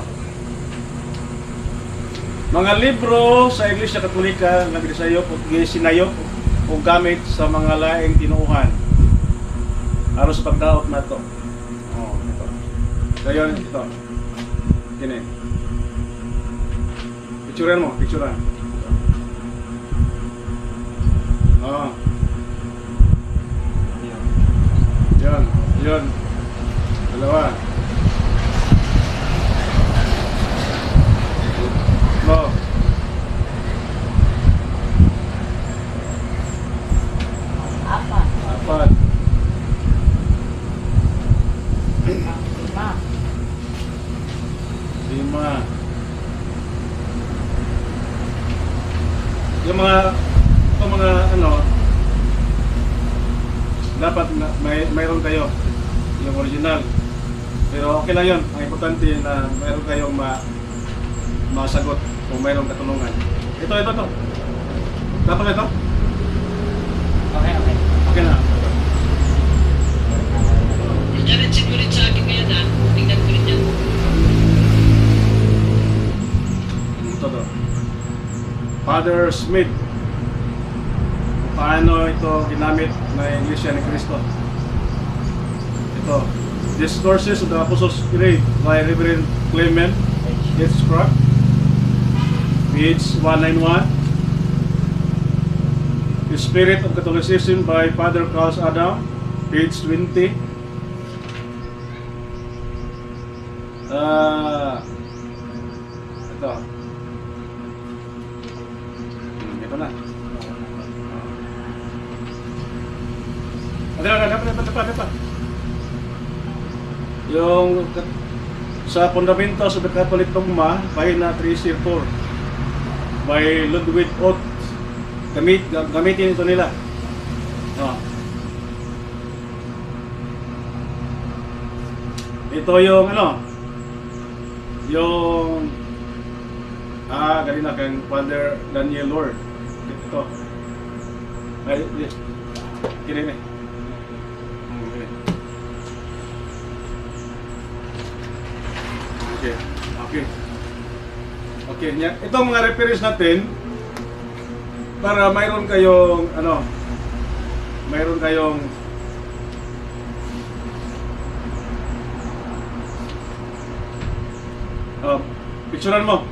Mga libro sa Iglesia Katolika nga gisayop o gisinayop o gamit sa mga laing tinuuhan. Aros pagdaot na to. Oh, ito. Dayon ito. Kini. Picturean mo, picturean. Oh. Yun. Dalawa. Oh. Apat. Lima. Yung mga ano dapat mayroon kayo yung original, pero okay lang yun. Ang importante na mayroon kayong masagot kung mayroong katulungan. Ito dapat ito okay na. Jared, send mo rin sa akin ngayon, ha? Tingnan ko rin yan. Ito Father Smith, paano ito ginamit na Iglesia ni Cristo. Ito, Discourses of the Apostles' Creed by Reverend Clement H. Scruggs, page 191. The Spirit of Catholicism by Father Carl Adam, page 20. Ito. Ito na. Dapat. Yung sa Fundamentos of the Catholic Dogma, pahina 304 by Ludwig Ott, Gamitin ito nila. Oh. Ito yung yung galing na kay Father Daniel Lord. Ito. Ay, kini ni. Okay. Okay. Okay, itong mga reference natin para mayroon kayong mayroon kayong picturean mo.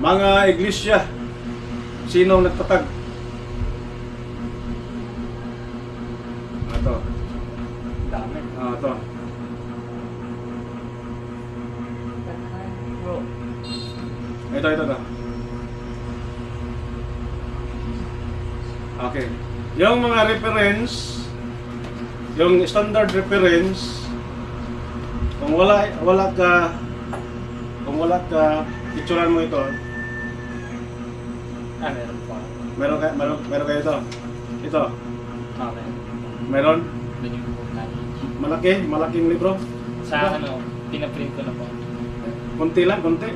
Mga iglesia, sinong nagtatag? Ito. Dami. Ito. Ito. Okay. Yung mga reference, yung standard reference, kung wala ka picturean mo ito. Meron po. Meron kayo ito. Ito. Okay. Meron Doon yung book namin. malaking libro. Sa pinaprint ko na po. Konti lang, konti.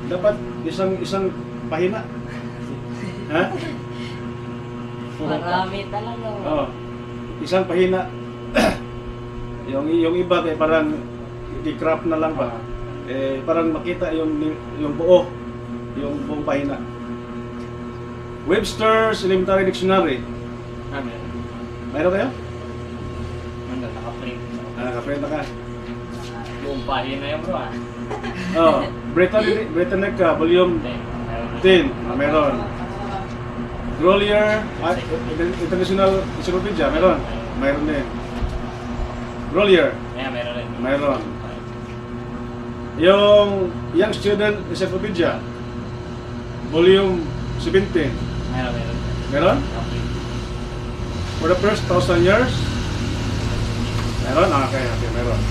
Dapat isang pahina. Ha? Marami talaga. Oo. Isang pahina. yung iba kay parang i-craft na lang ba. Parang makita yung buo, yung buong pahina. Webster's Elementary Dictionary. Meron. Mayroon kayo? Nakaprint. Nakaprint na ka. Buong pahina yun bro Britannica, volume 10. Meron. Grolier, International Encyclopedia. Meron. Meron din. Grolier. Meron rin. Meron. Yung Young Student Encyclopedia, volume 17. Meron. Meron? For the first 1,000 years? Meron? Okay, meron.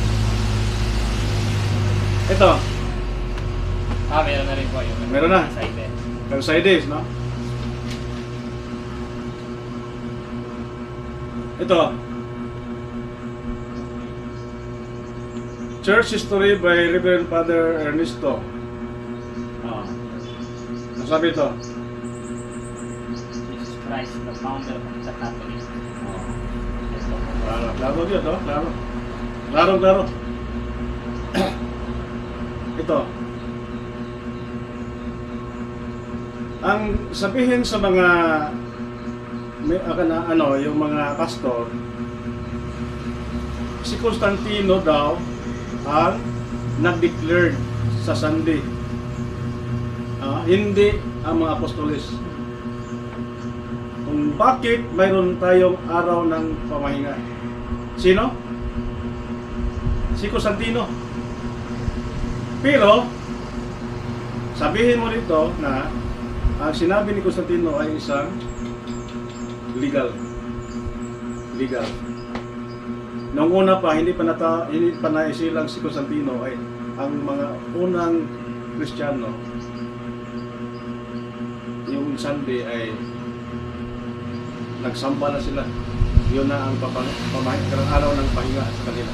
Ito, Meron na rin po yung Meron na? Side. Calcides, no? Ito, Church History by Reverend Father Ernesto. Ano sabi ito? Jesus Christ, the founder of the Catholic. Klaro dito, klaro. Klaro. Ito. Ang sabihin sa mga yung mga pastor, si Constantino daw ang nag-declare sa Sunday. Hindi ang mga apostoles. Kung bakit mayroon tayong araw ng pamahinga? Sino? Si Constantino. Pero sabihin mo dito na ang sinabi ni Constantino ay isang legal. Noong una pa, hindi pa naisilang si Constantino ay ang mga unang Kristiyano, yung Sunday ay nagsamba na sila. Yun na ang araw ng pahinga sa kanila.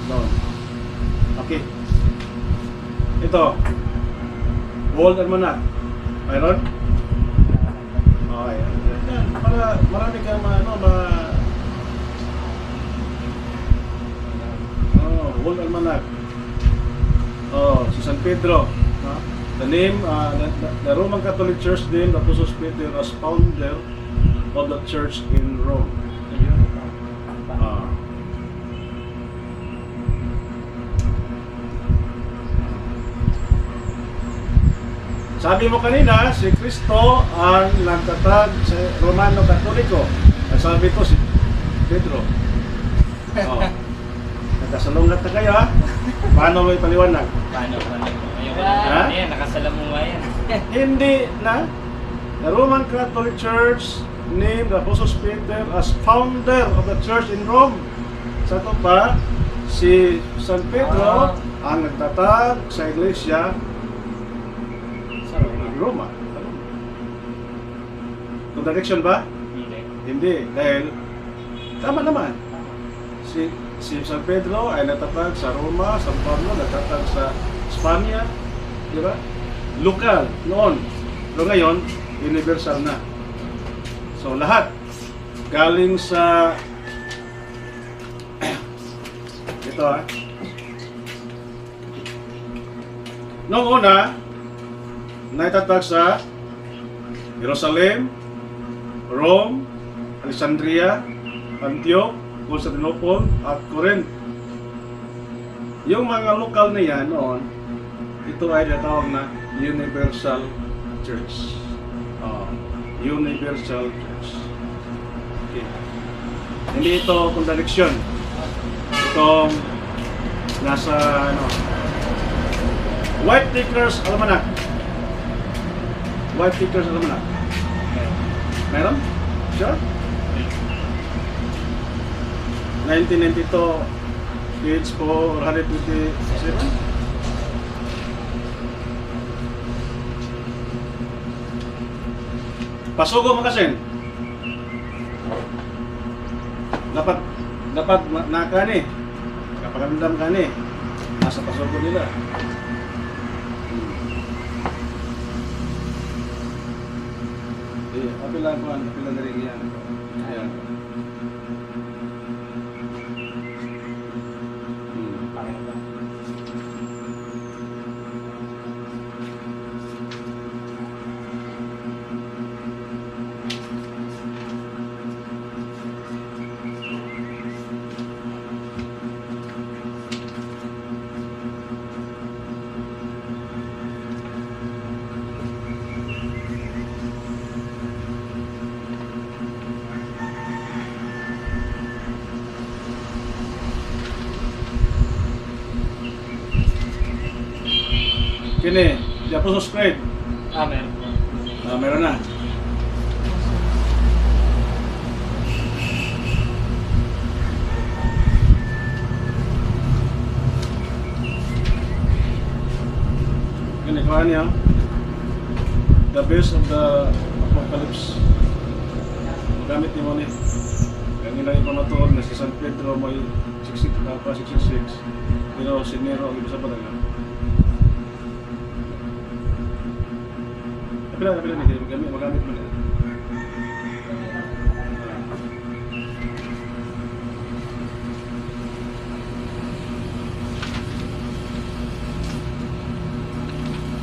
Noon. Okay. Ito. World Almanac. Mayroon? Okay. Yan. Para marami kang World Almanac. Si San Pedro. The name, the Roman Catholic Church named Apostles Peter as founder of the church in Rome. Sabi mo kanina, si Kristo ang nagtatag sa Romano Katoliko. Ang sabi ko si Pedro. Nagkasalungat na kayo, ha? Paano mo ipaliwanag? Paano? Ha? Ayan, nakasalamuha yan. Hindi na. The Roman Catholic Church named the Apostles Peter as founder of the church in Rome. Sa ito pa, si San Pedro ang nagtatag sa iglesia sa Roma. Contradiction ba? Hindi. Hindi, dahil tama naman. Si San Pedro ay natatag sa Roma, San Pablo natatag sa Spanya, di ba? Lokal noon. Pero ngayon, universal na. So lahat galing sa ito noong una, naitatag sa Jerusalem, Rome, Alexandria, Antioch, Constantinople, at Corinth. Yung mga lokal na yan noon, ito ay tinatawag na Universal Church. Universal Church. Okay. Hindi ito contradiction. Itong nasa White Vickers Almanac. White Vickers Almanac. Meron? Sure? 1992 page 427. Pasugo mo kasi. Dapat nakani. Kapagandam ka ni. Nasa pasugo nila. Apila na rin yan. Ayan. Kini, the Apostles' Creed. Meron po. Meron na. Kini, kuha niya. The base of the Apocalypse. Gamit ni mo ni. Kaya nila yung pamatuod na si San Pedro may 666. Pero si Nero ang isa pa talaga. Kapila ni magamit mo na.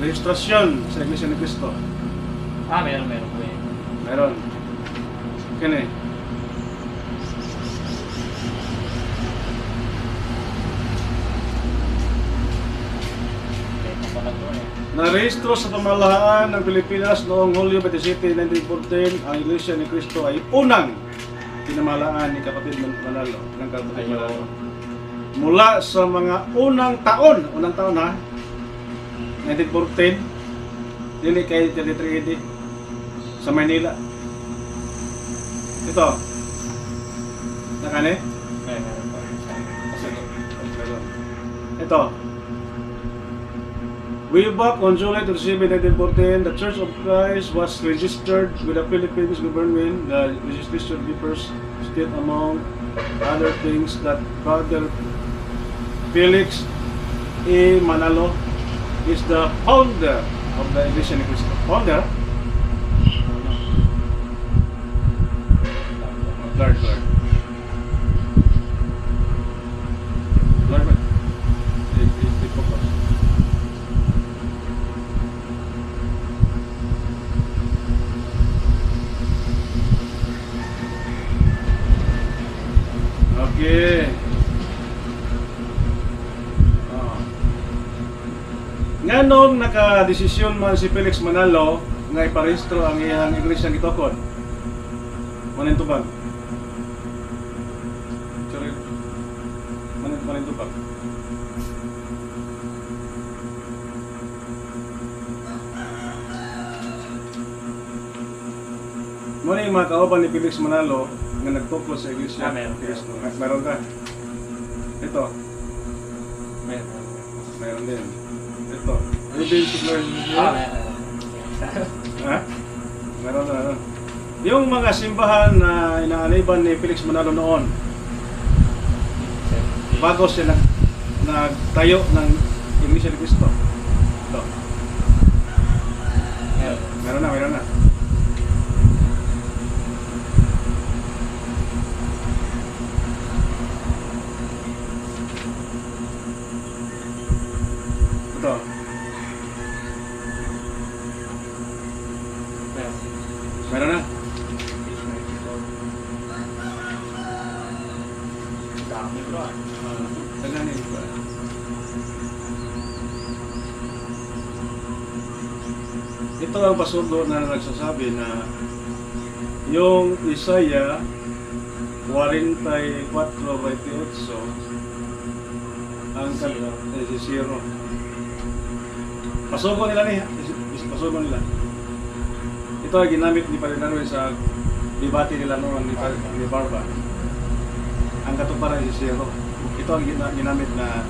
Registrasyon sa Iglesia ni Cristo. Meron po yan. Meron. Kini. Narehistro sa pamahalaan ng Pilipinas noong Hulyo 27, 1914, ang Iglesia ni Cristo ay unang pinamahalaan ni Kapatid Manalo ng Kapatid Manalo. Mula sa mga unang taon ha, 1914, dili kay 33 AD sa Manila. Ito. Nakane? Meron po. Ito. Way back on July 27, 1914, the Church of Christ was registered with the Philippines government. The registration papers state among other things that Father Felix A. Manalo is the founder of the Iglesia ni Cristo. Founder? Lord. Lord, focus. Okay. Nganong naka-desisyon man si Felix Manalo nga iparehistro ang iyang iglesia ni Tokod? Manin tubag? Sorry. Manin tubag? Muna yung mga kauban ni Felix Manalo nga nagtuklo sa iglesia. Meron. Meron ka? Ito. Meron. Meron din. Ito. Ano din si Lord? Meron. Ha? Meron na. yung mga simbahan na inaaniban ni Felix Manalo noon, bago siya nagtayo ng Iglesia ni Cristo. Ito. Meron na. Ito. Meron na. Dami bro. Taganin ko. Ito ang pasugo na nagsasabi na yung Isaiah 44:28 ang zero. Pasugo nila ni, pasugo nila. Ito ay ginamit ni Padre Manuel sa debate nila noon ni Barba. Ang katuparan ay zero. Ito ang ginamit na yan.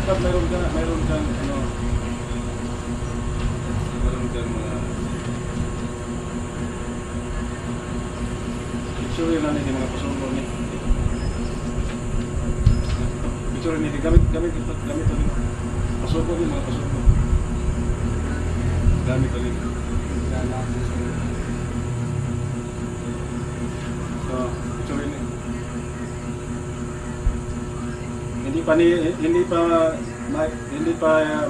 Dapat mayroon kang ano, mayroon kang mga picture lang yung mga pasundo niya. Picture niya, gamit ito rin. Pasundo niya, mga pasundo. Gamit ito rin. So, picture niya. Hindi pa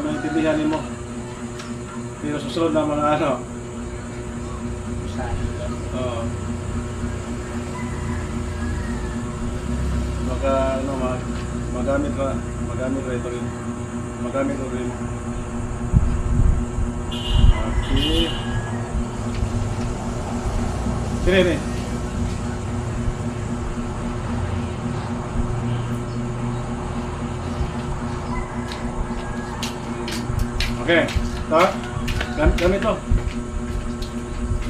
maintindihan mo. Pero susunod na mga ano. Baka ano magamit ito rin. Okay. Sini. Okay, gamit to.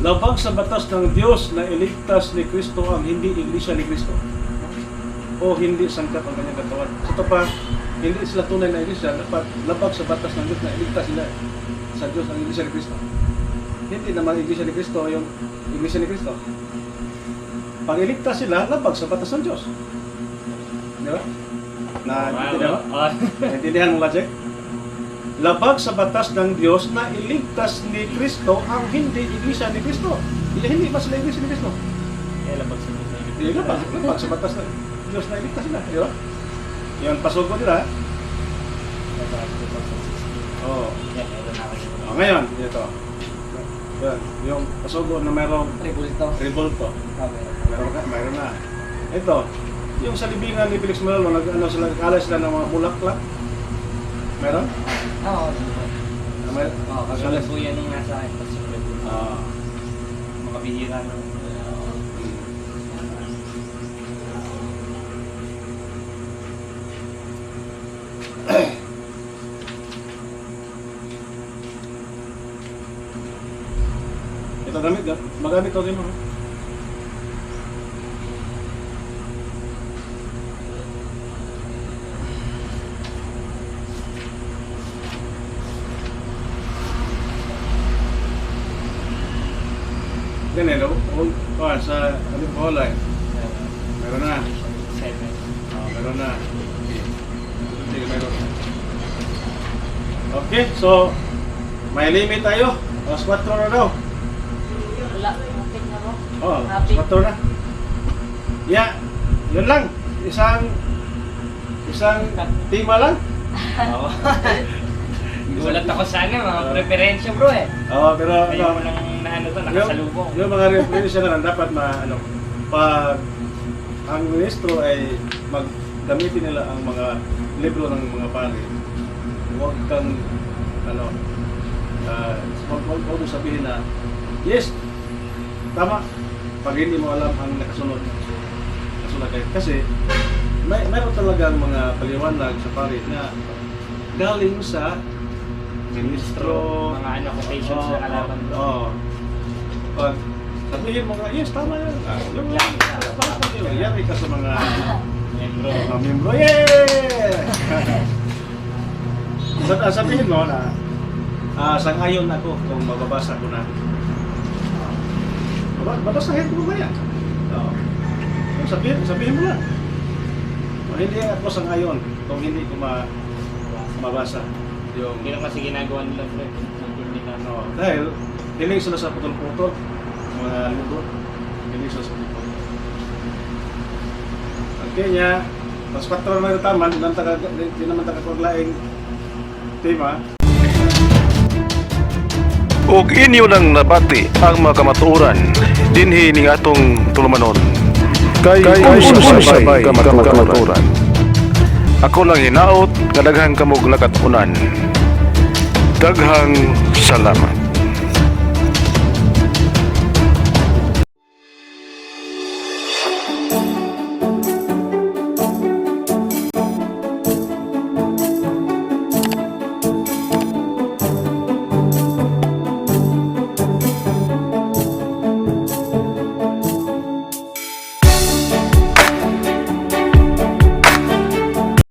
Labag sa batas ng Diyos na iligtas ni Kristo ang hindi Iglesia ni Kristo o hindi sangkap ang kanyang katawan. Ito pa, hindi sila tunay na Iglesia, dapat labag sa batas ng Diyos na iligtas sila sa Diyos ang Iglesia ni Kristo. Hindi naman Iglesia ni Kristo yung Iglesia ni Kristo. Pag iligtas sila, labag sa batas ng Diyos. Di ba? Naintindihan mo logic? Labag sa batas ng Diyos na iligtas ni Kristo ang hindi Iglesia ni Kristo. Hindi ba sila Iglesia ni Kristo? Labag sa batas ng Diyos na iligtas sila. Di ba? Yung pasugo nila. Ngayon, ito. Yan, yung pasugo na mayroong Ribulto. Mayroon na. Ito, yung sa libingan ni Felix Manalo, nag-alay sila ng mga bulaklak. Meron? Oo. Kasalas po yan nung nasa akin. Makabihira na. Ito magamit ito rin mo. Ganun, sa Holay. Meron na. Meron na. Sige, meron. Okay, so may limit tayo. 4 na daw. Wala. Kapit na mo. 4 na. Yeah, yun lang. Isang tema lang. Gulat ako sana, mga preferensya bro eh. Pero Ayaw mo lang nakasalubong. yung mga referensya na lang dapat pag ang ministro ay gamitin nila ang mga libro ng mga pari. Huwag kang huwag mo sabihin na yes, tama pag hindi mo alam ang nakasunod kasi mayroon talagang mga paliwanag sa pari na galing sa ministro, mga quotations na kalaban bro. Pag sabihin mo nga, yes, tama yan. Yung lang, yari ka sa mga membro. Yeah! So, sabihin mo na sang-ayon ako kung mababasa ko na. Babasahin ko ba yan? Oo. Sabihin mo lang. Kung hindi ako sang-ayon, kung hindi ko mabasa. Yung, Hindi naman kasi ginagawa nila, Fred. ano, dahil hiling sila sa putol-putol, mga libro. Hiling sila sa putol. Okay niya, mas patro naman yung taman, hindi naman takakaglaing tema. ug inyo lang nabati ang mga kamatuoran dinhi ning atong tulumanon kay usay kamatuoran. Ako lang hinaot nga daghang kamog lakatunan. Daghang salamat.